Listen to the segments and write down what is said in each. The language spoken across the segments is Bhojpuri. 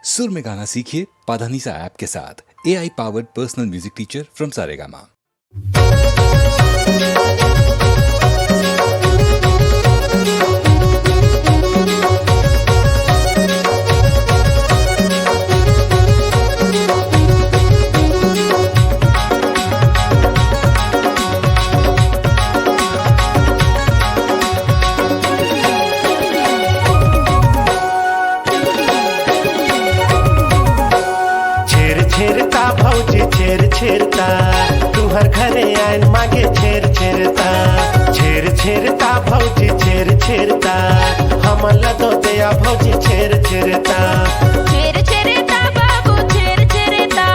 सुर में गाना सीखिए पाधानीसा ऐप के साथ। AI powered personal music teacher from Saregama. छेरता भौजी छेरता तुहर घरे आइन मागे छेरता भौजी छेरता हमल दो दया भौजी छेरता बाबू छेरता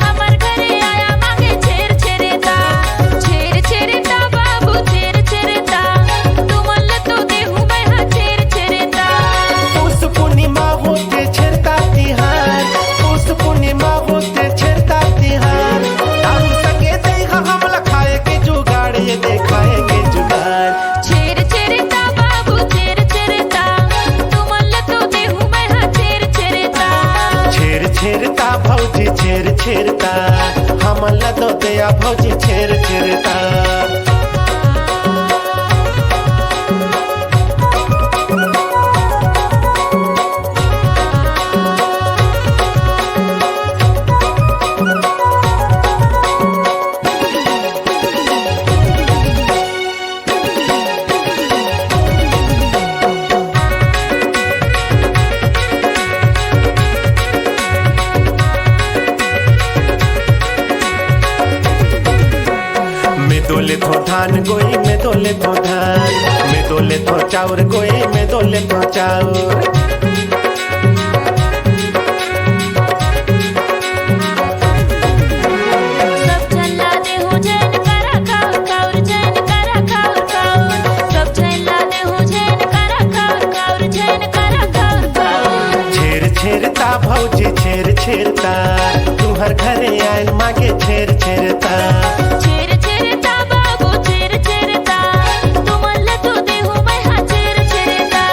हमर घरे आया मागे छेरता बाबू छेरता तुमल तो देहु मैं हा छेरता उस पूर्णिमा होते छेरता तिहार उस पूर्णिमा होते छेरता तिहार दारू संगे देगा हमला खाए के जुगाड़ ये देखाए के जुगाड़ छेरता बाबू छेरता तुमल तो देहु मैं हा छेरता भौजी छेरता हमल दो दया भौजी छेरता दोले थो धान गोई में दोले थो धान में दोले थो चाउर गोई में दोले थो चाउर सब झल्ला दे हो जैन करा खाउर जैन करा खाउर सब झल्ला दे हो जैन करा खाउर जैन करा खाउर छेरता भौजी छेरता तुहर घरे आइन मागे छेरता बाबू छेरता तुमल तो देहु मैं हा छेरता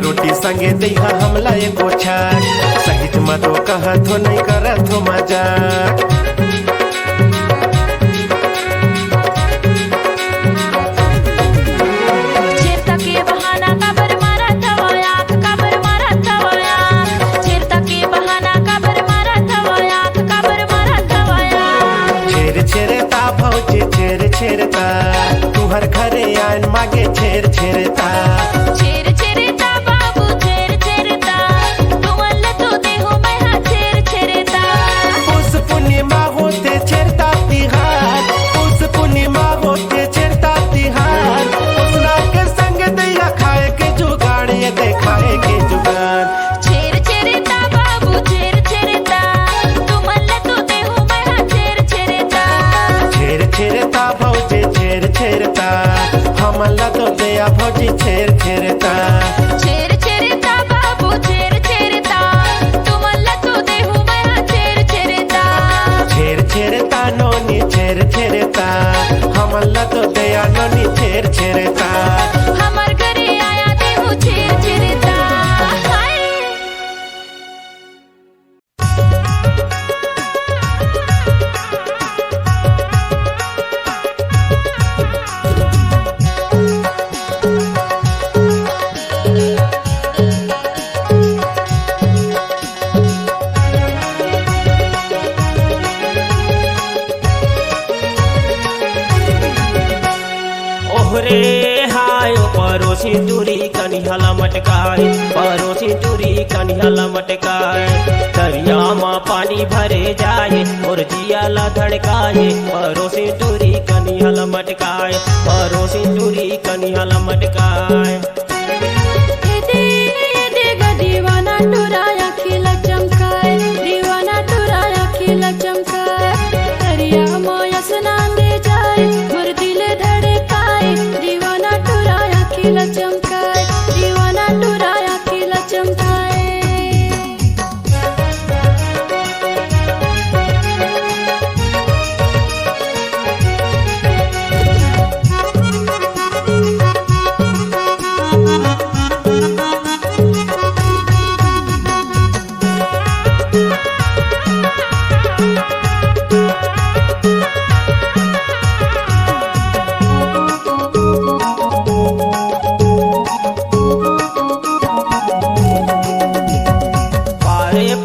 रोटी संगे देहा हमला एको छाक सहित मतो कहत हो नहीं करत हो मजाक छेरता के बहाना काबर मारत हवया काबर मारत हवया छेरता के बहाना काबर मारत हवया काबर मारत हवया छेरता भौजी छेरता तुहर घरे आइन मागे छेरता बाबू छेरता तुमल तो देहु मैं हा छेरता उस पूर्णिमा होते छेरता तिहार उस पूर्णिमा होते छेरता तिहार उसना के संग दैया खाए के जुगाड़ ये देखाए के जुगाड़ छेरता बाबू छेरता तुमल तो देहु मैं हा छेरता भौजी छेरता हमला तो दया भौजी छेरता बाबू छेरता तुमल तो देहु मैं हा छेरता नोनी छेरता हमला तो दया नोनी छेरता हमर घरे आया देहु छेरता हाय ओहरे हाय परोसी दूरी कनिहला मटकाए परोसी दूरी कनिहला मटकाए दरिया माँ पानी भरे जाए और जियाला धड़काए परोसी दूरी कनिहला मटकाए परोसी दूरी कनिहला मटकाए ये दे दीवाना टुराया खिला चमकाए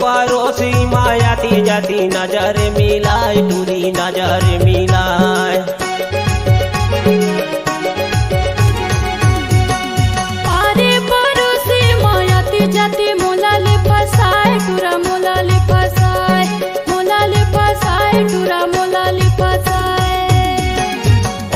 पड़ोसी मायाती जाती नजर मिलाए टूरी नजर मिलाए। अरे पड़ोसी मायाती जाती मोलाले फसाए टूरा मोलाले फसाए मोलाले फसाए टूरा मोलाले फसाए।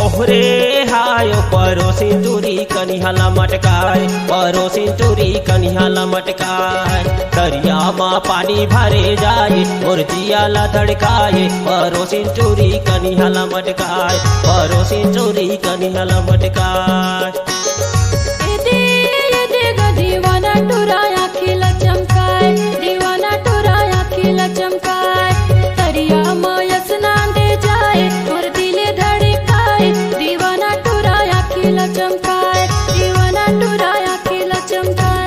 ओहरे हाय पड़ोसी टूरी कनिहाला मटकाए पड़ोसी टूरी कनिहाला मटकाए। दरिया माँ पानी भरे जाए और जियाला धड़काए पड़ोसी टूरी कनिहाला मटकाए पड़ोसी टूरी कनिहाला मटकाए। ये गा दीवाना टुराया खिला चमकाए दीवाना टुराया खिला चमकाए। दरिया माया स्नान दे जाए और दिले धड़काए दीवाना टुराया खिला चमकाए दीवाना टुराया खिला चमकाए।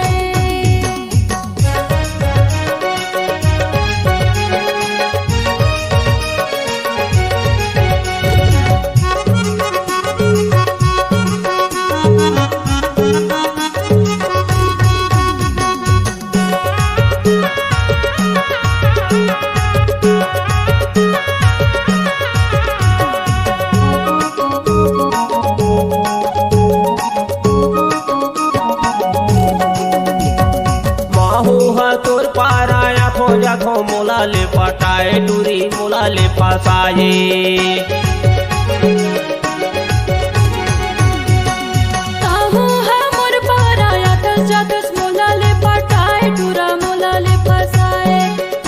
तोर पाराया खोजा खो मोलाले पटाए टूरी मोलाले फसाए। काहू है मोर पाराया दस जादस मोलाले पटाए टूरा मोलाले फसाए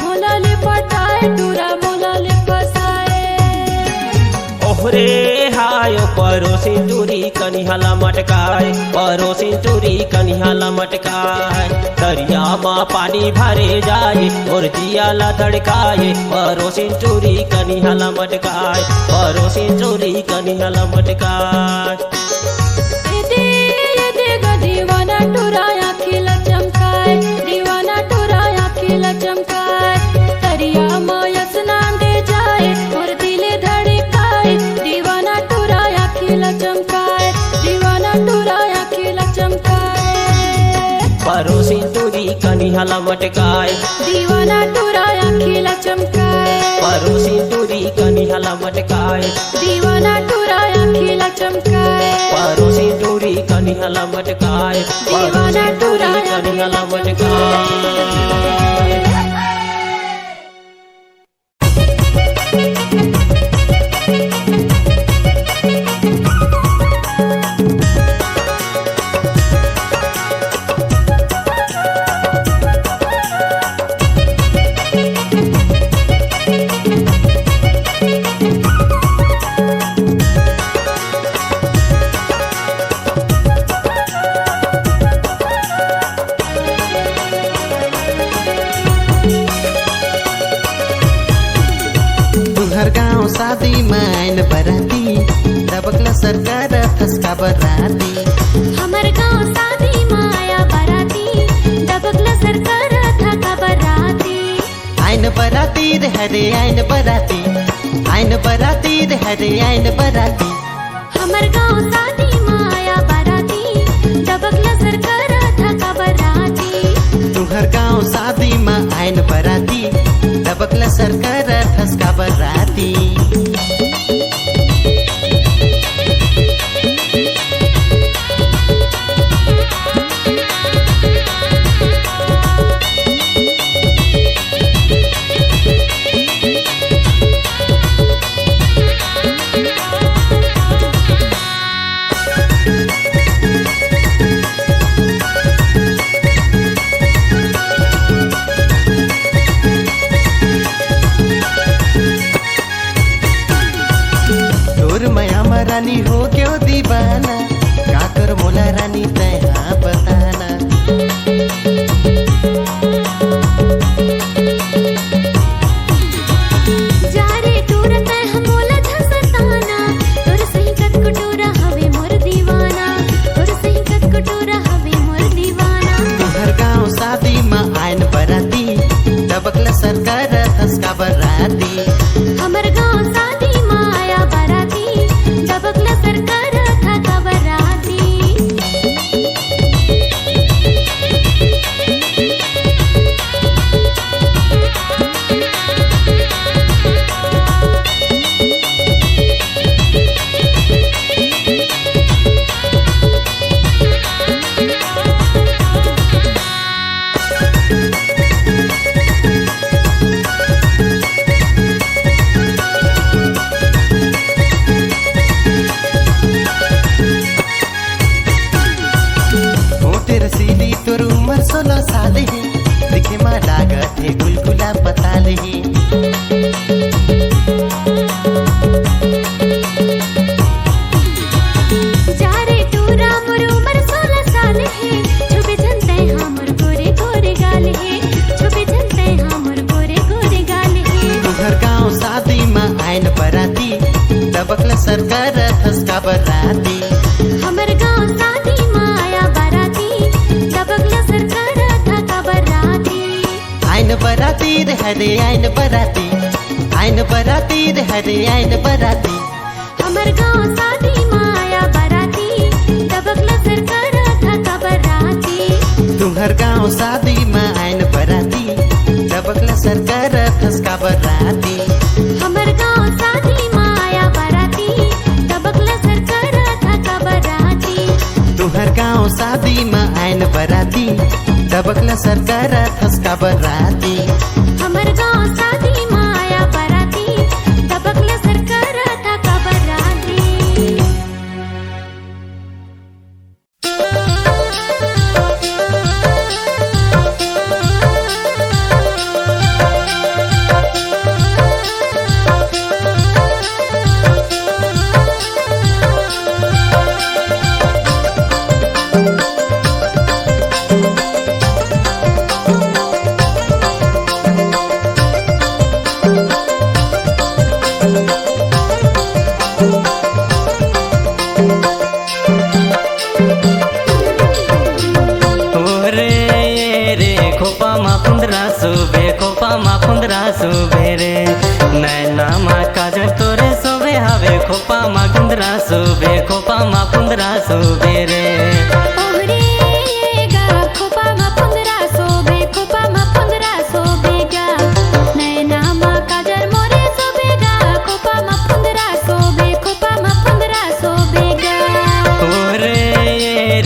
मोलाले पटाए टूरा मोलाले फसाए। ओहरे हाय पड़ोसी टूरी कनिहाला मटकाए पड़ोसी टूरी कनिहाला मटकाए। दरिया माँ पानी भरे जाए और जियाला धड़काए पड़ोसी टूरी कनिहाला मटकाए पड़ोसी टूरी कनिहाला मटकाए। ये गा दीवाना टुराया खिला चमकाए दीवाना टुराया खिला चमकाए। दरिया माया स्नान दे जाए और दिले धड़काए दीवाना टुराया खिला चमकाए दीवाना टुराया खिला चमकाए। पड़ोसी टूरी कनिहाला मटकाए दीवाना टुराया खिला चमकाए पड़ोसी टूरी कनिहाला मटकाए दीवाना टुराया खिला चमकाए। पड़ोसी टूरी कनिहाला मटकाए पड़ोसी टूरी कनिहाला मटकाए। तुहर गाँव शादी मायन बराती दबकला सरकार फसका बराती। हमर गाँव शादी माया बराती दबकला सरकार था बराती। आइन बराती रे हरे आइन बराती आइन बराती रे हरे आइन बराती। हमर गाँव शादी माया बराती दबकला सरकार था बराती। तुहर गाँव शादी माँ आइन बराती दबकला सरकार फसका बराती। रे हरे आइन बराती, आइन बराती रे हरे आइन बराती। हमर गाँव शादी माया बराती, तबकला सरकार था बराती। तुम्हर गाँव शादी में आइन बराती, तबकला सरकार फसका बराती। हमर गाँव शादी माया बराती, तबकला सरकार था बराती। तुम्हर गाँव शादी में आइन बराती, तबकला सरकार फसका बराती। हमर गाँव शादी माया बराती, तबकला सरकार था बराती। सुबे रे नैना मा काजल तोरे सोबे हवे खोपा मा गुंदरा सुबे खोपा मा पुंदरा सुबे रे। ओहरे गा खोपा मा पुंदरा सोबे, खोपा मा पुंदरा सोबे गा। नैना मा काजल मोरे सोबे गा, खोपा मा पुंदरा सोबे, खोपा मा पुंदरा सोबे गा। ओरे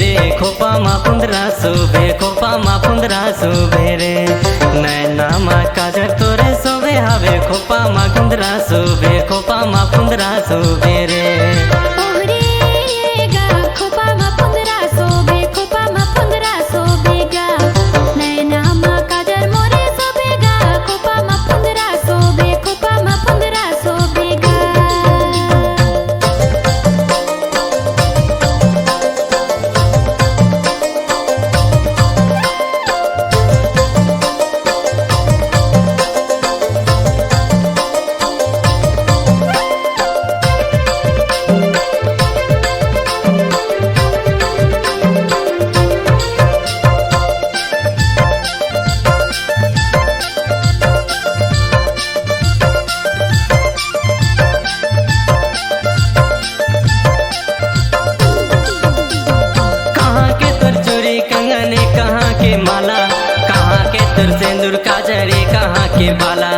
रे खोपा मा पुंदरा सुबे खोपा मा पुंदरा सुबे रे नैना मा काजल तोरे सोबे हवे खोपा मा गुंदरा सुबे खोपा मा पुंदरा सुबे रे। ओहरे गा खोपा मा पुंदरा सोबे, खोपा मा पुंदरा सोबे गा। नैना मा काजल मोरे सोबे गा, खोपा मा पुंदरा सोबे, खोपा मा पुंदरा सोबे गा। सिंदूर काजरे कहाँ के बाला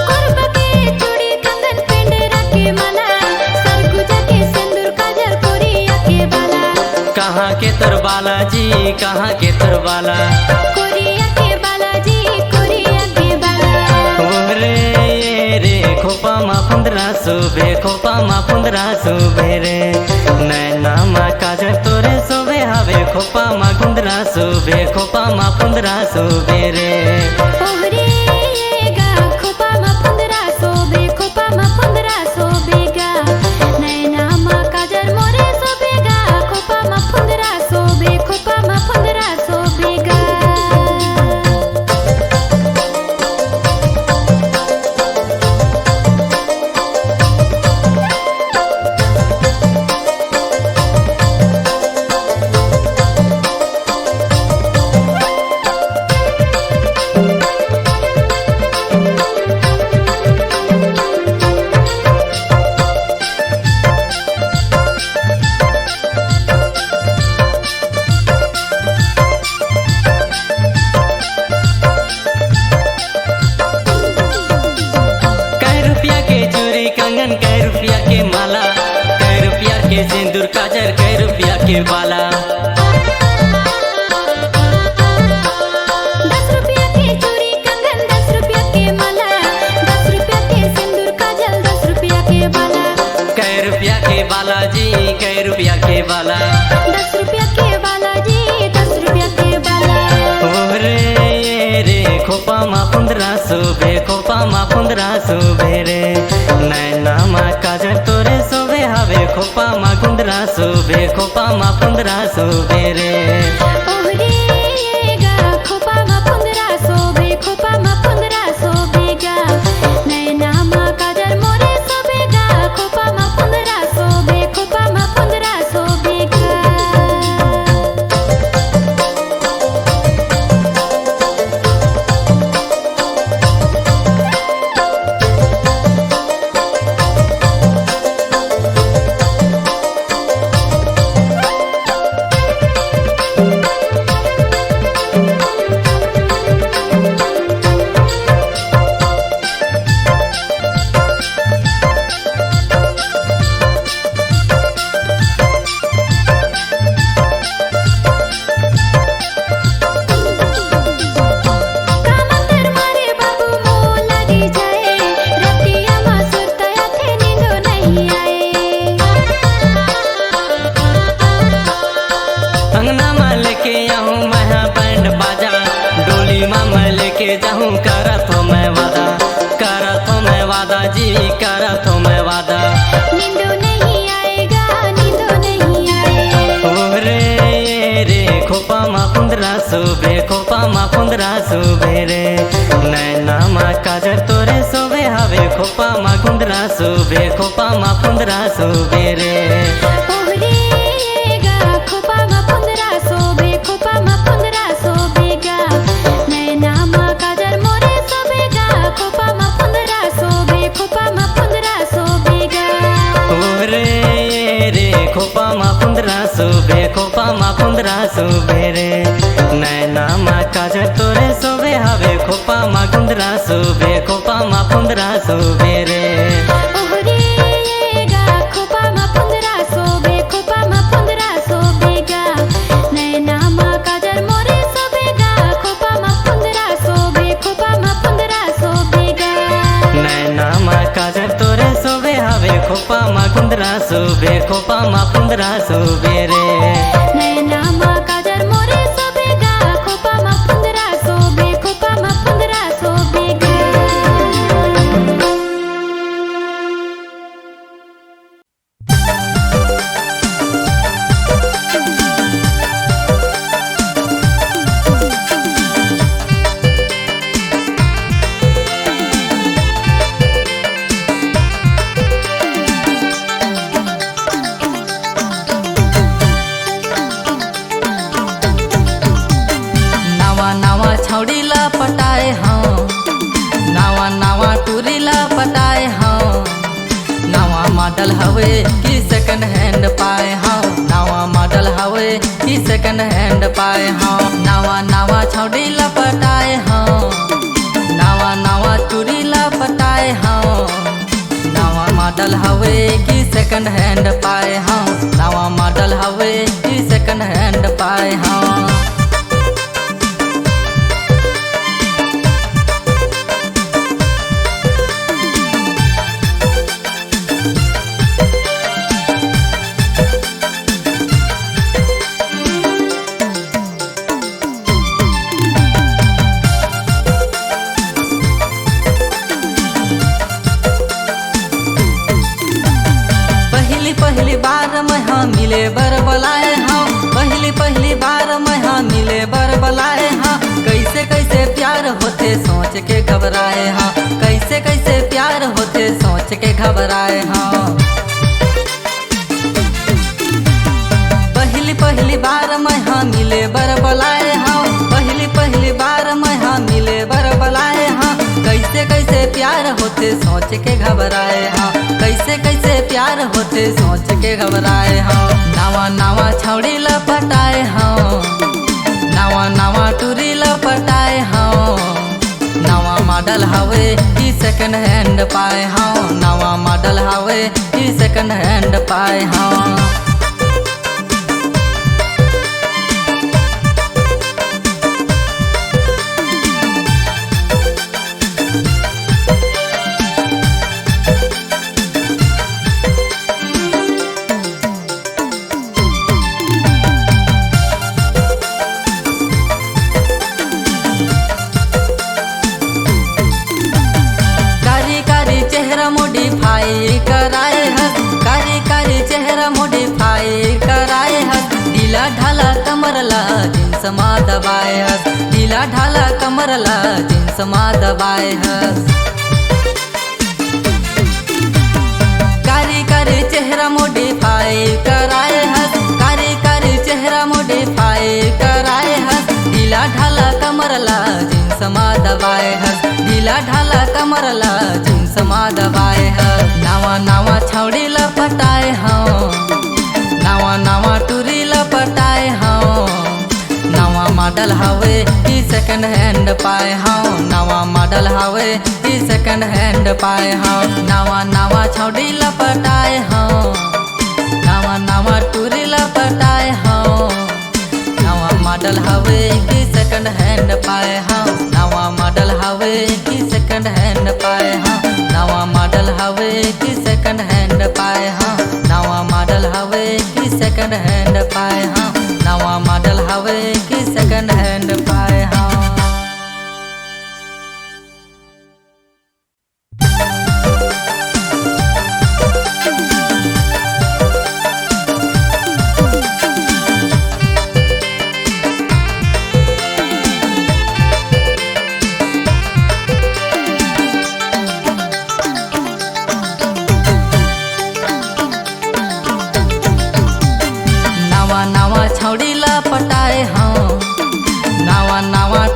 कोरबा के चूड़ी कंगन पेंडेरा के माला, सरगुजा के सिंदूर काजल कोरिया के बाला। कहाँ के तोर बाला जी कहाँ के तोर बाला कोरिया के बाला जी, कोरिया के बाला। ओरे रे खोपा मा पुंदरा सुबे खोपा मा पुंदरा सुबे रे नैना मा काजल तोरे सोबे हवे खोपा मा गुंदरा सुबे खोपा मा पुंदरा सुबे रे। ओहरे गा खोपा मा पुंदरा सोबे, खोपा मा पुंदरा सोबे गा। नैना मा काजल मोरे सोबे गा, खोपा मा पुंदरा सोबे, खोपा मा पुंदरा सोबे गा। सिंदूर काजर कई रुपया के बाला 10 रुपया के चूड़ी कंगन 10 रुपया के माला, 10 रुपया के सिंदूर काजल 10 रुपया के बाला। कई रुपया के बाला जी कई रुपया के बाला 10 रुपया के बाला जी 10 रुपया के बाला। ओरे रे खोपा मा पुंदरा सुबे खोपा मा पुंदरा सुबे रे नैना मा काजल तोरे सोबे हवे खोपा मा गुंदरा सुबे खोपा मा पुंदरा सुबे रे। ओहरे गा खोपा मा पुंदरा सोबे, खोपा मा पुंदरा सोबे गा। नैना मा काजल मोरे सोबे गा, खोपा मा पुंदरा सोबे, खोपा मा पुंदरा सोबे गा। सिनेमा में लेके जाऊं करत हो मैं वादा, करत हो मैं वादा जी, करत हो मैं वादा। नींदो नहीं आएगा, नींदो नहीं आएगा। ओ रे खोपा मा कुंदरा सोबे, खोपा मा कुंदरा सोबे रे, नैना मा काजर तोरे सोबे हवे, खोपा मा कुंदरा सोबे, खोपा मा कुंदरा सोबे रे। ओहरेगा खोपा मा कुंदरा सोबे, खोपा मा कुंदरा सोबेगा, नैना मा काजर मोरे सोबेगा, खोपा मा कुंदरा सोबे, खोपा मा कुंदरा सोबेगा। ओ रे खोपा मा कुंदरा सोबे, खोपा मा कुंदरा सोबे रे, नैना मा काजर तोरे सोबे हवे, खोपा मा कुंदरा सोबे, खोपा मा कुंदरा सोबे रे। ओहरेगा खोपा मा कुंदरा सोबे, खोपा मा कुंदरा सोबेगा, नैना मा काजर मोरे सोबेगा, खोपा मा कुंदरा सोबे, खोपा मा कुंदरा सोबेगा। नैना मा काजर तोरे सोबे हवे, खोपा मा कुंदरा सोबे, खोपा मा कुंदरा सोबे रे। नैना मा काजर मोरे सोबेगा, खोपा मा कुंदरा सोबे, खोपा मा कुंदरा सोबेगा। नावा नावा छौड़ीला पटाए हाँ, नावा नावा टूरीला पटाए हाँ, नावा मॉडल हवे कि सेकंड हैंड पाए हाँ, नावा मॉडल हवे कि सेकंड हैंड पाए हाँ। नावा नावा छौड़ीला पटाए हाँ, नावा नावा टूरीला पटाए हाँ, नावा मॉडल हवे कि सेकंड हैंड पाए हाँ, नावा मॉडल हवे कि सेकंड हैंड पाए हाँ। पहली बार मैं हाँ मिले बर बलाए हाँ, पहली बार मैं हाँ मिले बर बलाए हाँ, कैसे कैसे प्यार होते सोच के घबराए हाँ, कैसे कैसे प्यार होते सोच के घबराए हाँ। पहली बार मैं हाँ मिले बर बलाए हाँ, पहली बार मैं हाँ मिले बर बलाए हाँ, कैसे कैसे प्यार होते सोच के घबराए हाँ, कैसे कैसे प्यार होते सोच के घबराए हाँ। नावा नावा छौड़ी लपटाए हाँ, नावा नावा टूरी लपटाए हाँ, नावा मॉडल हवे कि सेकंड हैंड पाए हाँ, नावा मॉडल हवे कि सेकंड हैंड पाए हाँ। मॉडिफाई कराए हस, कारी कारी चेहरा मॉडिफाई कराए हस, ढीला ढाला कमरला जींस मा दबाए हस, ढीला ढाला कमरला जींस मा दबाए हस। कारी कारी चेहरा मॉडिफाई कराए हस, कारी कारी चेहरा मॉडिफाई कराए हस, ढीला ढाला कमरला जींस मा दबाए हस, ढीला ढाला कमरला जींस मा दबाए हस। नावा नावा छौड़ी लपटाए हाँ, नावा नावा टूरी लपटाए हाँ, नावा मॉडल हवे कि सेकंड हैंड पाए हाँ, नावा मॉडल हवे कि सेकंड हैंड पाए हाँ। नावा नावा छौड़ी लपटाए हाँ, नावा नावा टूरी लपटाए हाँ, नावा मॉडल हवे कि सेकंड हैंड पाए हाँ, नावा मॉडल हवे कि सेकंड हैंड पाए हाँ, नावा मॉडल हवे कि सेकंड हैंड पाए हाँ, नावा मॉडल हवे कि सेकंड हैंड पाए हाँ, नवा मॉडल हवे कि सेकंड हैंड पाए हाँ।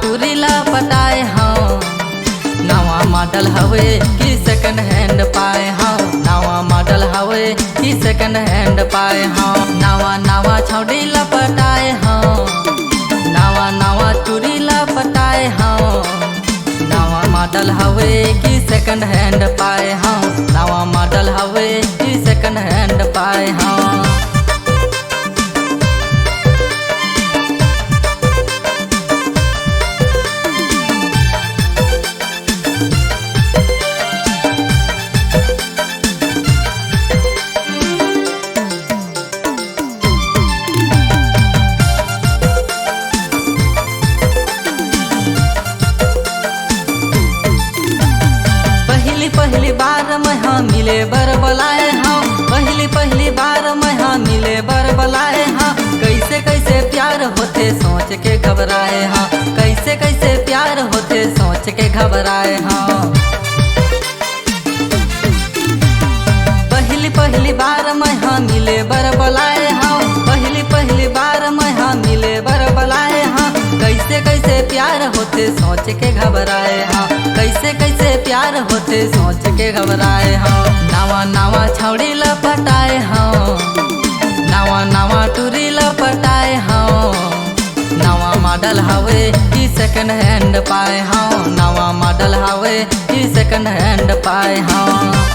टूरी ला पटाए हाँ नवा मॉडल हवे कि सेकंड हैंड पाए हाँ नवा मॉडल हवे कि सेकंड हैंड पाए हाँ नवा नवा छौड़ी ला पटाए हाँ नवा नवा टूरी ला पटाए हाँ नवा मॉडल हवे कि सेकंड हैंड पाए हाँ नवा मॉडल हवे कि सेकंड हैंड पाए हाँ पहली बार मैं हाँ मिले बर बलाए हाँ पहली बार मैं हाँ मिले बर बलाए हाँ कैसे कैसे प्यार होते सोच के घबराए हाँ कैसे कैसे प्यार होते सोच के घबराए हाँ पहली बार मैं हाँ मिले बर बलाए हाँ पहली बार मैं हाँ मिले बर बलाए हाँ कैसे कैसे प्यार होते सोच के घबराए हाँ कैसे कैसे प्यार होते सोच के घबराए हाँ नवा नवा छौड़ी लपटाए हाँ नवा नवा टूरी लपटाए हाँ नवा मॉडल हवे कि सेकंड हैंड पाए हाँ नवा मॉडल हवे कि सेकंड हैंड पाए हाँ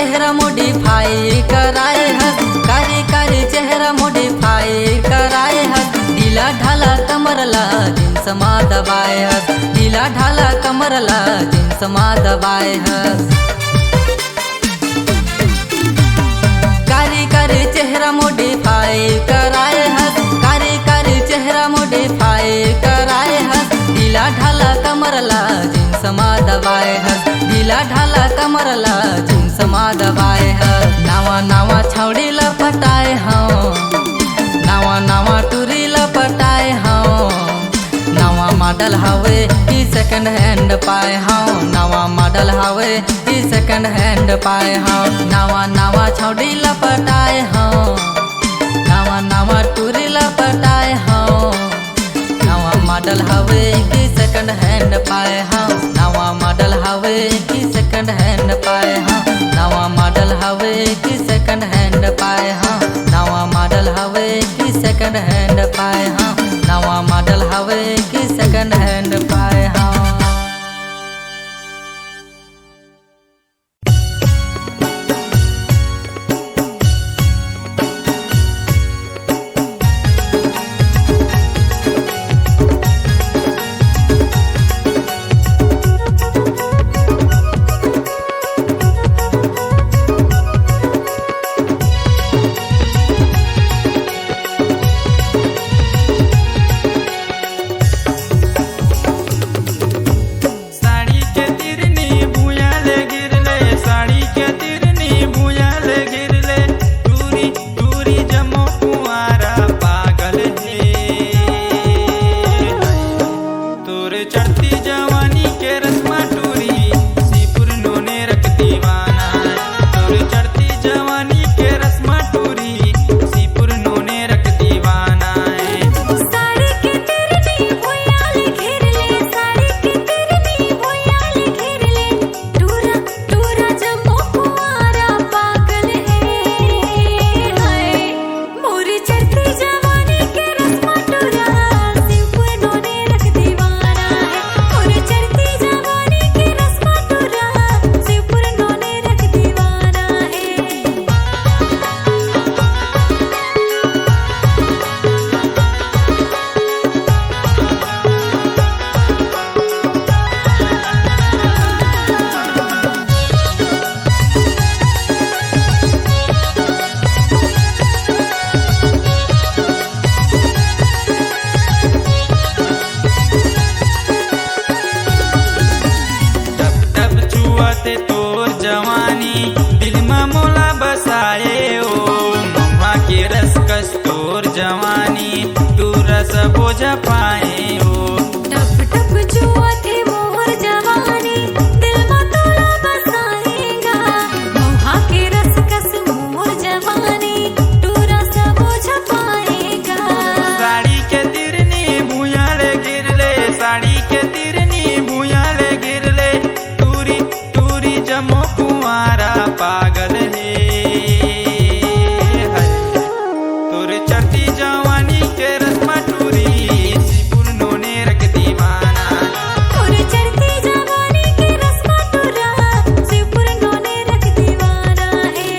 मॉडिफाई कराए हस कारी चेहरा मॉडिफाई कराए हस ढीला ढाला कमर ला जींस मा दबाए हस ढीला ढाला कमर ला जींस मा दबाए हस कारी चेहरा मॉडिफाई कराए हस कारी चेहरा मॉडिफाई कराए हस ढीला ढाला कमर ला जींस मा दबाए हस ढीला ढाला कमर ला जींस मा दबाए हस नवा नवा छौड़ी लपटाए हाँ नवा नवा टूरी लपटाए हाँ नवा मॉडल हवे कि सेकंड हैंड पाए हाँ नवा मॉडल हवे कि सेकंड हैंड पाए हाँ नवा नवा छौड़ी लपटाए हाँ नवा नवा टूरी लपटाए हाँ नवा मॉडल हवे कि सेकंड हैंड पाए हाँ नवा मॉडल हवे कि सेकंड हैंड पाए हाँ नवा मॉडल हवे कि सेकंड हैंड पाए हाँ नवा मॉडल हवे कि सेकंड हैंड पाए हाँ नवा मॉडल हवे कि सेकंड हैंड पाए हाँ न पाए हो। टप टप जुआ थे मोर जवानी, दिल में तोला बसाएगा। मोहा के रस कस मोर जवानी, टूरा सब छपाएगा। साड़ी के तिरनी भूयाले गिरले, साड़ी के तिरनी भूयाले गिरले, टूरी टूरी जमो कुंवारा पागल है। तुर चढ़ती जवानी के रस्मा टूरी, सिपुर नोने रख दीवाना। और चढ़ती जवानी के रस्मा टूरा, सिपुर नोने रख दीवाना है।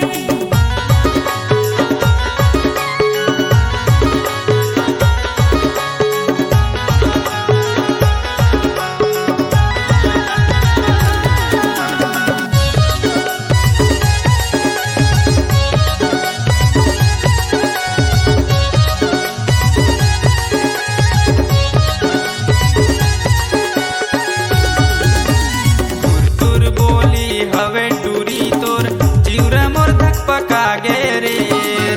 तुर तुर बोली हवे टूरी तोर, चिउरा मोर धक पका गे रे।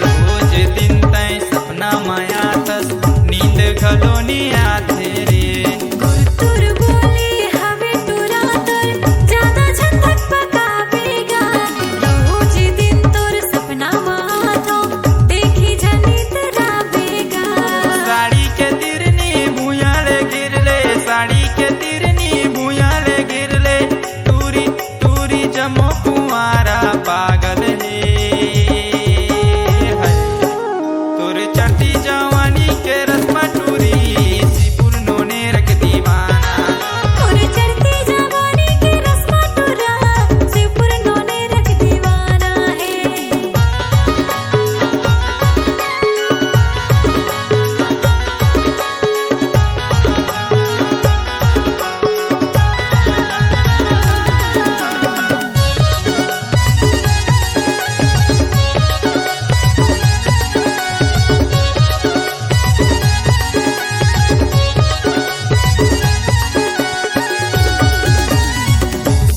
रोज दिन तय सपना माया तस, नींद घलो नी आथे रे। तुर बोली हवे टूरा तोर, ज्यादा झंझट पकावेगा। रोज दिन तोर सपना माथो, देखी जनित रावेगा। साड़ी के तिरनी भूयाले गिरले, साड़ी के तिरनी भूयाले गिरले, टूरी टूरी जमो कुंवारा पागल है। तुर चढ़ती जवानी के रस्मा टूरी, सिपुर नोने रख दीवाना। और चढ़ती जवानी के रस्मा टूरा, सिपुर नोने रख दीवाना है।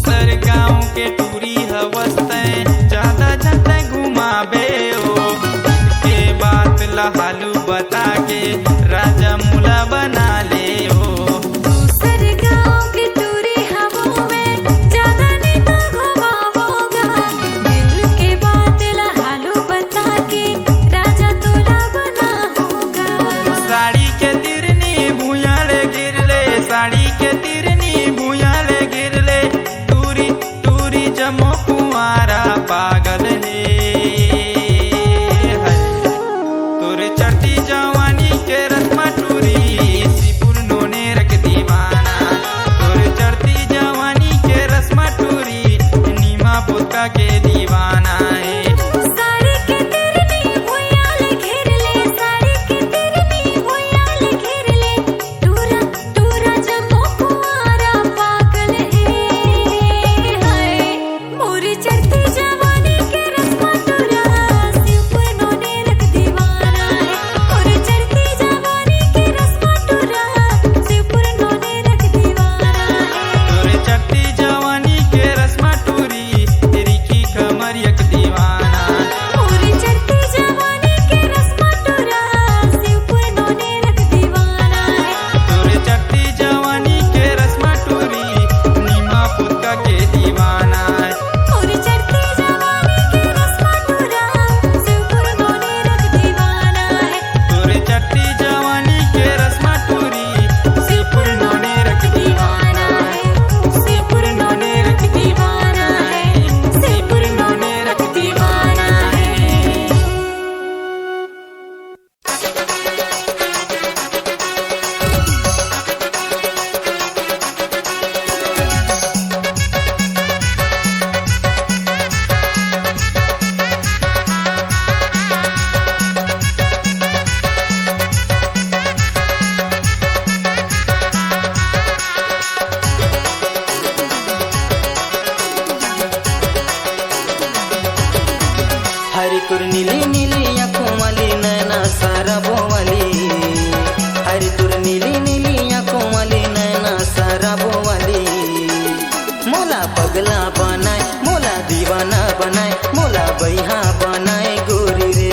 सर गाँव के टूरी हवस्ते, ज्यादा जनता घुमाबे ओ। के बात लहालू बता के, राजा मुला बना ले ओ। दूसर गाँव की टूरी हवों में, ज्यादा नेता घुमावोगा। दिल के बात लहालू बता के, राजा तोला बना होगा। साड़ी के तिरनी भूयाले गिरले, साड़ी के तिरनी भूयाले गिरले, टूरी टूरी जमो कुंवारा पागल है। तुर चढ़ती जवानी के रस्मा टूरी, सिपुर नोने रख दीवाना। तुर चढ़ती जवानी के रस्मा टूरी, नीमा पोता के दीवाना है। साड़ी के तिरनी भुयाल घेर ले, साड़ी के तिरनी भुयाल घेर ले, टूरा टूरा जमो कुंवारा पागल है। हाय मोर चढ़ती जवानी के रस्मा टूरा, सिपुर नोने रख दीवाना है। और चढ़ती जवानी के रस्मा टूरा, सिपुर नोने रख दीवाना है। तुर चढ़ती जवानी के रस्मा टूरी, तेरी की कमर यक दीवाना। और चढ़ती जवानी के रस्मा टूरा, सिपुर नोने रख दीवाना है। तुर चढ़ती जवानी के रस्मा टूरी, नीमा पुतका के दीवाना है। और चढ़ती जवानी के रस्मा टूरा, सिपुर नोने रख दीवाना है। तुर चढ़ती जवानी के रस्मा टूरी, सिपुर नोने रख दीवाना है। सिपुर नोने रख दीवाना है, सिपुर नोने रख दीवाना है। हरी तुर नीली नीली आँखों वाली नैना सारा बोवाली, हरी तुर नीली नीली आँखों वाली नैना सारा बोवाली। मोला पगला बनाए, मोला दीवाना बनाए, मोला बैहा बनाए गोरी रे।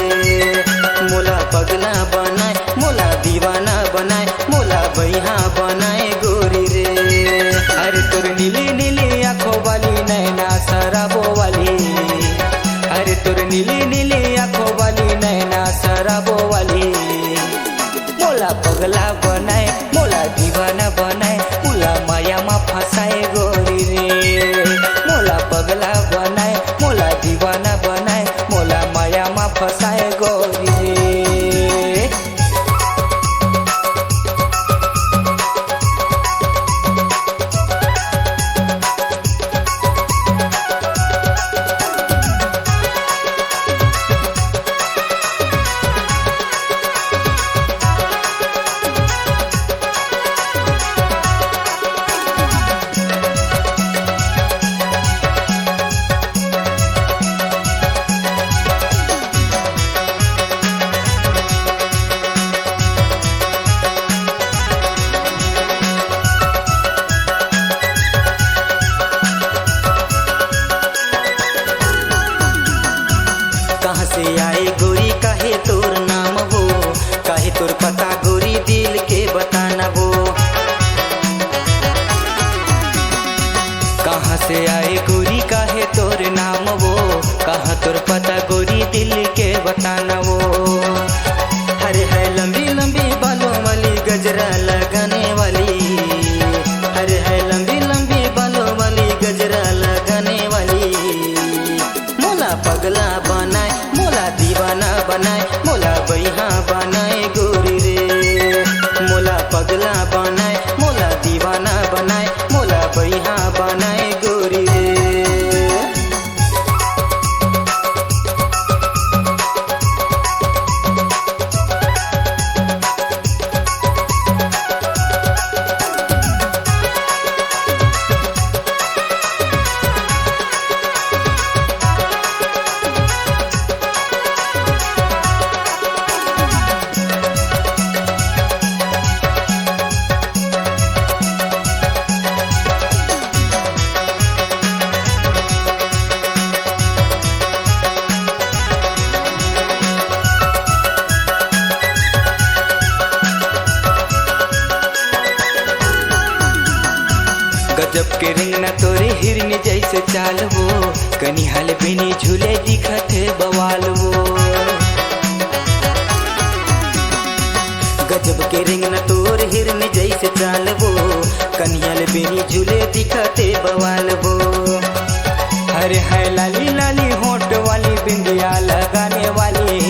मोला पगला बनाए, मोला दीवाना बनाए, मोला शराबो वाली, अरे तोर नीली नीली आंखों वाली नैना शराबो वाली। मोला पगला बनाए, मोला दीवाना बनाए, मोला माया मा फंसाए गोरी रे। मोला पगला बनाए, मोला दीवाना बनाए, मोला माया मा फंसाए गोरी रे। कहाँ से आए गोरी काहे तोर नाम वो, काहे तोर पता गोरी दिल के बताना वो। कहाँ से आए गोरी काहे तोर नाम वो, कहाँ तोर पता गोरी दिल के बताना वो। हरे है लंबी लंबी बालों वाली गजरा लगाने वाली, हरे है लंबी लंबी बालों वाली गजरा लगाने वाली। मोला पगला बनाए, मोला दीवाना बनाए, मोला बैहा बनाए गोरी रे। मोला पगला बनाए, मोला दीवाना बनाए, मोला बैहा बनाए गोरी रे। गजब के रिंग न तोरे हिरन जैसे चाल वो, कनी हाल बिनी झूले दिखत है बवाल वो। गजब के रिंग न तोर हिरन जैसे चाल वो, कनी हाल बिनी झूले दिखत है बवाल वो। हरे है लाली लाली होंठ वाली बिंदिया लगाने वाली,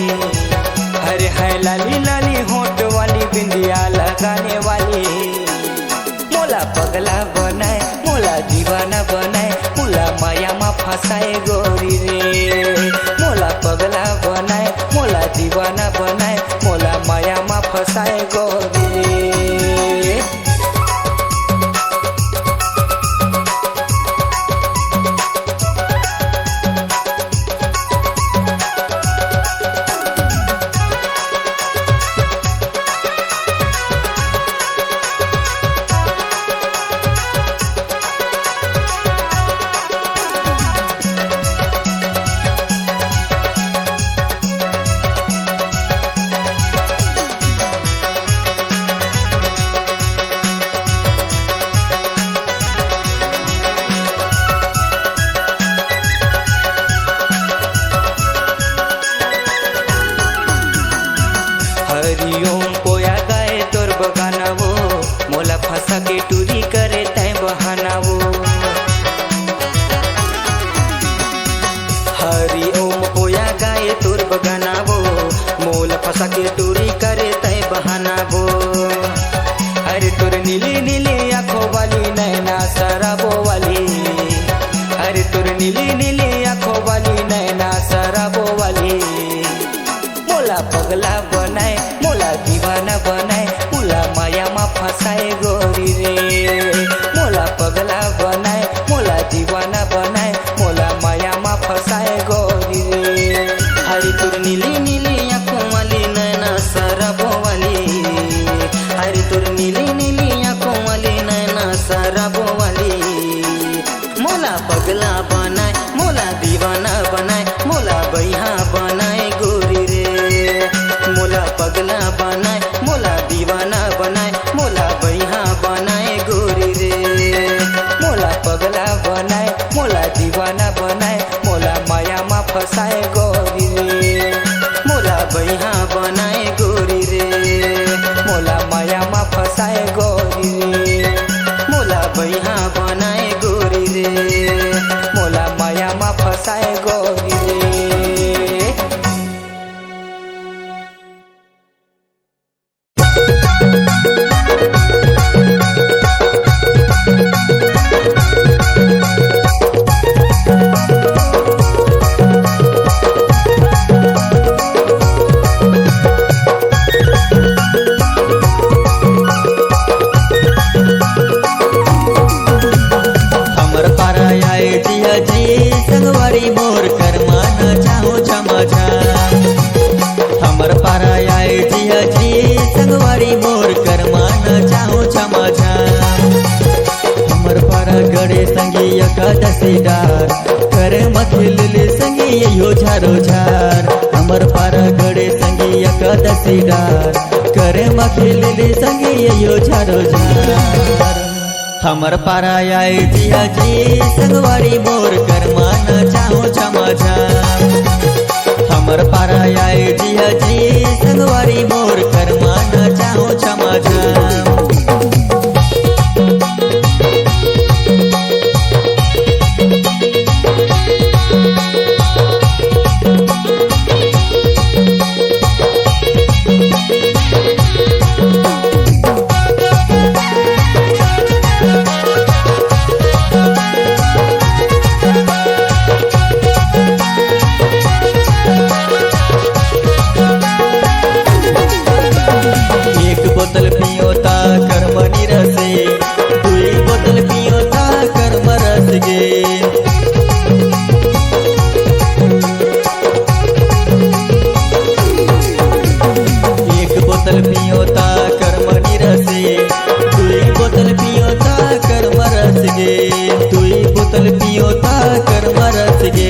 हरे है लाली लाली होंठ वाली बिंदिया लगाने वाली। मोला पगला बनाए, मोला दीवाना बनाए, मोला माया मा फंसाए गोरी रे। मोला पगला बनाए, मोला दीवाना बनाए, मोला माया मा फंसाए गोरी रे। हरिओम पोया गाए तोर बगाना वो, मोला फंसा के टूरी करे तय बहाना वो। हरिओम पोया गाए तोर बगाना वो, मोला फंसा के टूरी करे तय बहाना वो। अरे तोर नीली नीली आंखों वाली नैना शराबो वाली, अरे तोर नीली नीली आंखों वाली नैना शराबो वाली। मोला पगला बनाए, मोला दीवाना बनाए, मोला माया मा फंसाए गोरी रे। मोला पगला बनाए, मोला दीवाना बनाए, मोला माया मा फंसाए गोरी रे। हरी तोर नीली नीली आंखों वाली नैना शराबो वाली, हरी तोर नीली नीली आंखों वाली नैना शराबो वाली। मोला पगला बनाए, मोला दीवाना बनाए, मोला बैहा बनाए गोरी रे। मोला पगला बनाए, मोला दीवाना बनाए, मोला बैहा बनाए गोरी रे। मोला पगला बनाए, मोला दीवाना बनाए। फसाए गोरी रे मोला बैहा बनाए गोरी रे मोला माया मा फसाए गोरी रे मोला बैहा बनाए गोरी रे मोला माया मा फसाए गोरी रे संगवारी मोर कर माना चाहो क्षमा जा हमर पारा आए जिया जी संगवारी मोर कर माना चाहो क्षमा जा हमर पारा गड़े संगी एकादशी डार करे मखिल संगी यो झारो झार हमर पारा गड़े संगी एकादशी डार करे मखिल संगी यो झारो झार हमर पारा आए जिया जी संगवारी मोर कर माना चाहो क्षमा जा हमर पारा आए जिया जी संगवारी मोर कर माना चाहो क्षमा जा बोतल पियोता कर्म निरसे दुई बोतल पियोता कर्म रस गे एक बोतल पियोता कर्म निरसे दुई बोतल पियोता कर्म रस गे दुई बोतल पियोता कर्म रस गे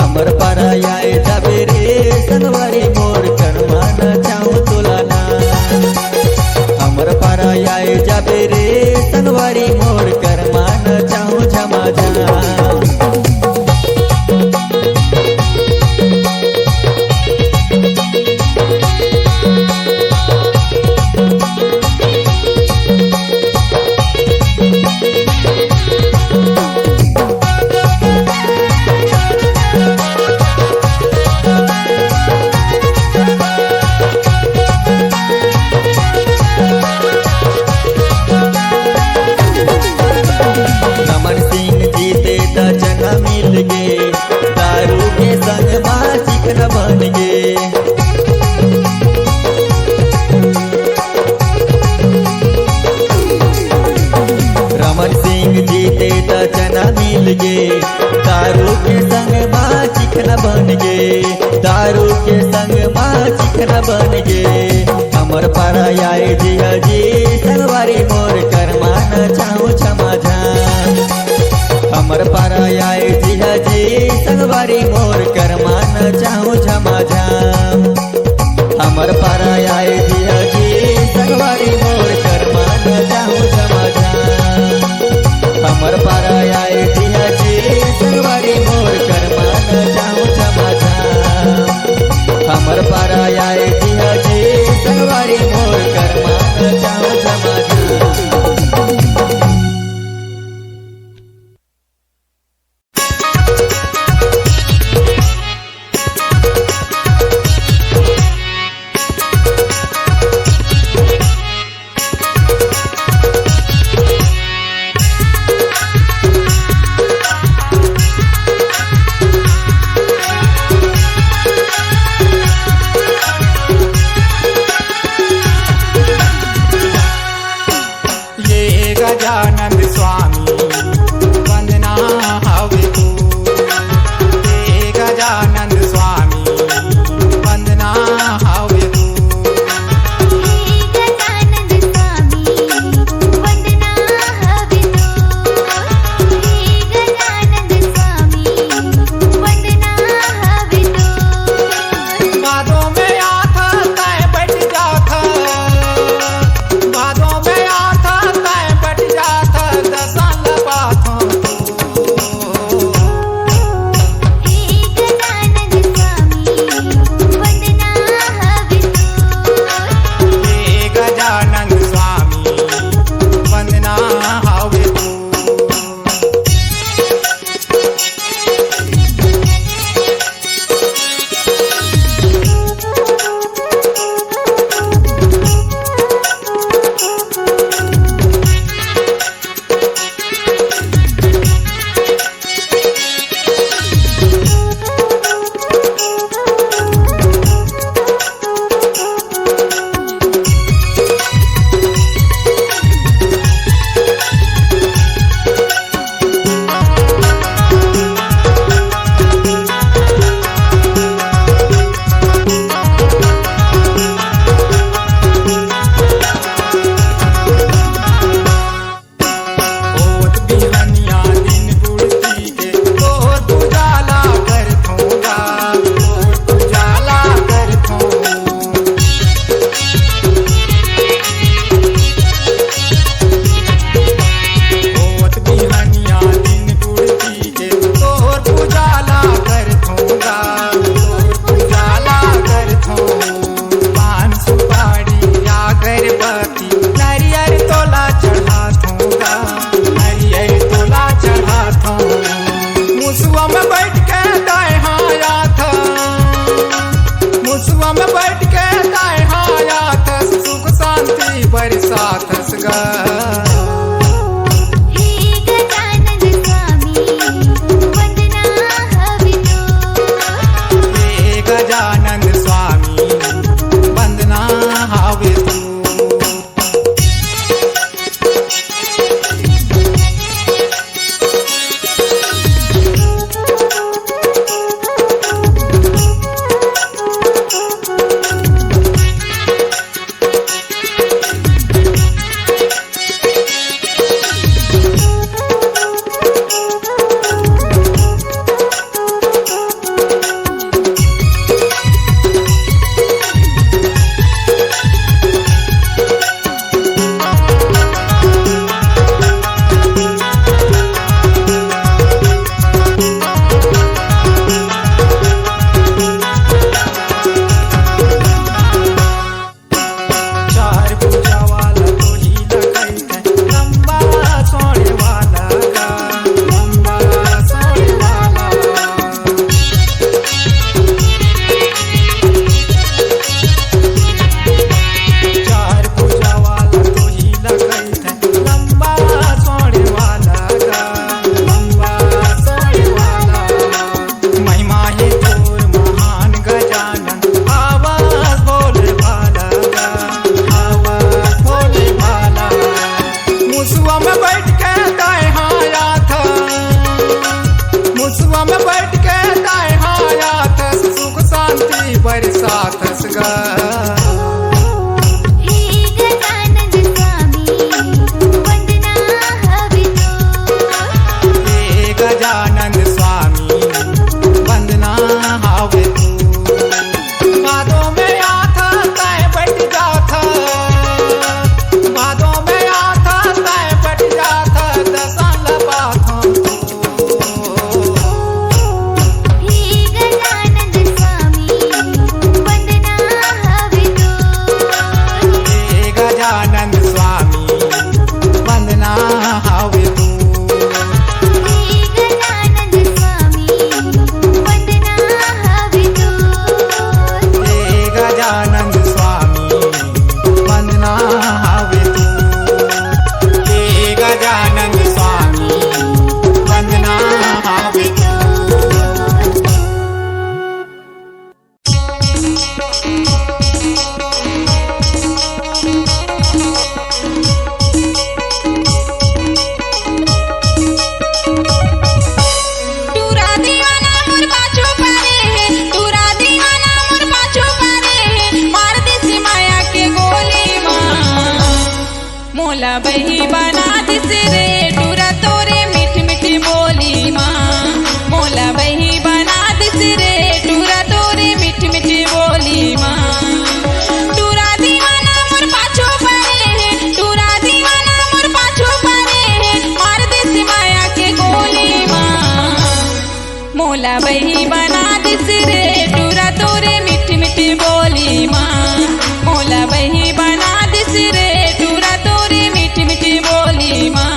हमर पारा आए जाबे रे संगवारी मोर कर्मा न चाहूं तुलाना हमर पारा आए जाबे रे संगवारी मोर कर मान चाहूं क्षमा जा रमन सिंह जीते त चना मिल गे दारू के संग मां चिकन बन गे रमन सिंह जीते त चना मिल गे दारू के संग मां चिकन बन गे दारू के संग मां चिकन बन गे हमर पारा आए जिया जी संगवारी मोर कर मान चाहूं क्षमा जा हमर पारा आए जिया जी संगवारी मोर कर मान चाहूं क्षमा जा हमर पारा आए जिया जी संगवारी मोर कर मान चाहूं क्षमा जा हमर पारा आए जिया जी संगवारी मोर कर मान चाहूं क्षमा जा हमर पारा आए जिया जी संगवारी मोर कर मान चाहूं क्षमा जा मोला बही बना दिस रे टूरा तोरे मीठी मीठी बोली माँ मोला बही बना दिस रे टूरा तोरे मीठी मीठी बोली माँ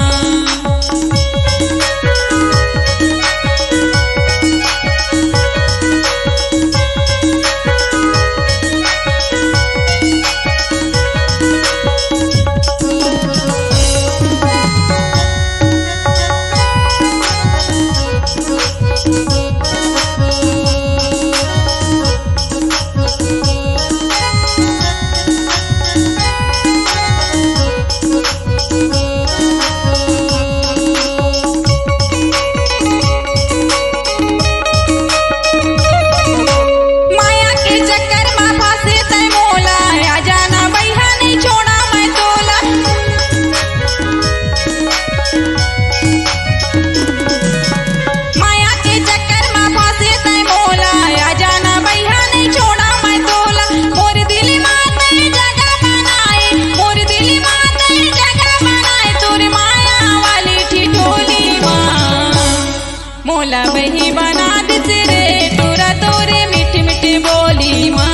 मोला बही बना दिस रे टूरा तोरे मीठी मीठी बोली माँ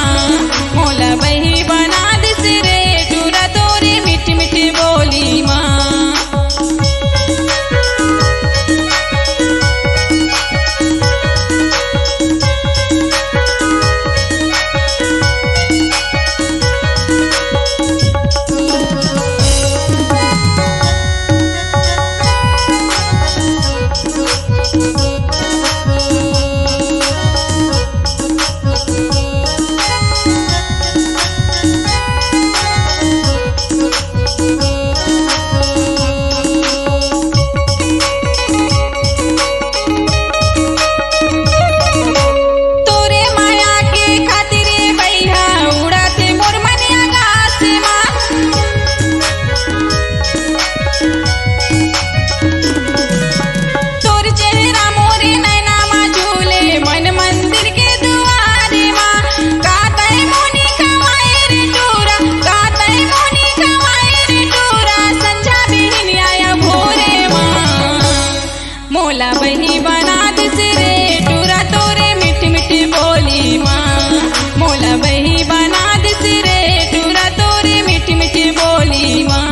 मोला बही बना दिस रे टूरा तोरे मीठी मीठी बोली माँ मोला बही बना दिस रे टूरा तोरे मीठी मीठी बोली माँ मोला बही बना दिस रे टूरा तोरे मीठी मीठी बोली माँ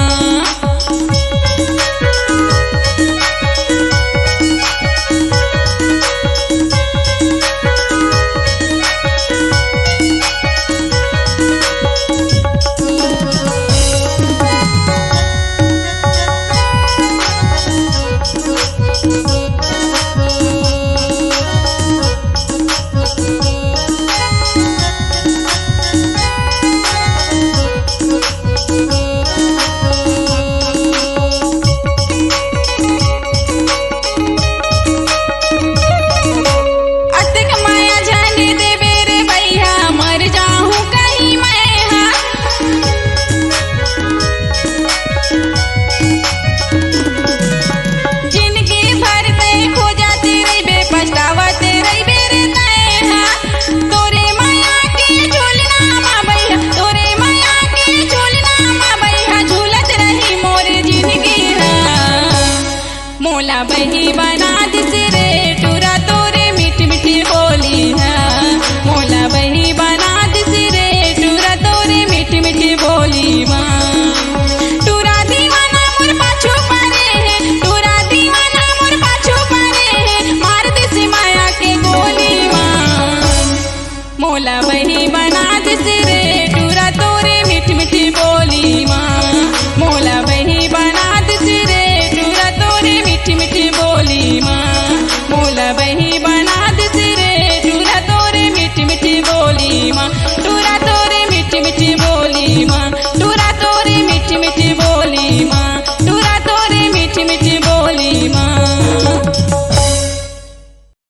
मोला बही बना दिस रे टूरा तोरे मीठी मीठी बोली है मोला बही बना दिस रे टूरा तोरे मीठी मीठी बोली माँ टूरा दीवाना मोर पाछू परे है टूरा दीवाना मोर पाछू परे है मार दिस माया के गोली माँ मोला बही बना दिस रे टूरा तोरे मीठी मीठी बोली माँ मोला बही बना दिस रे टूरा तोरे मीठी मीठी बोली माँ मोला बही बना दिस रे टूरा तोरे मीठी मीठी बोली माँ।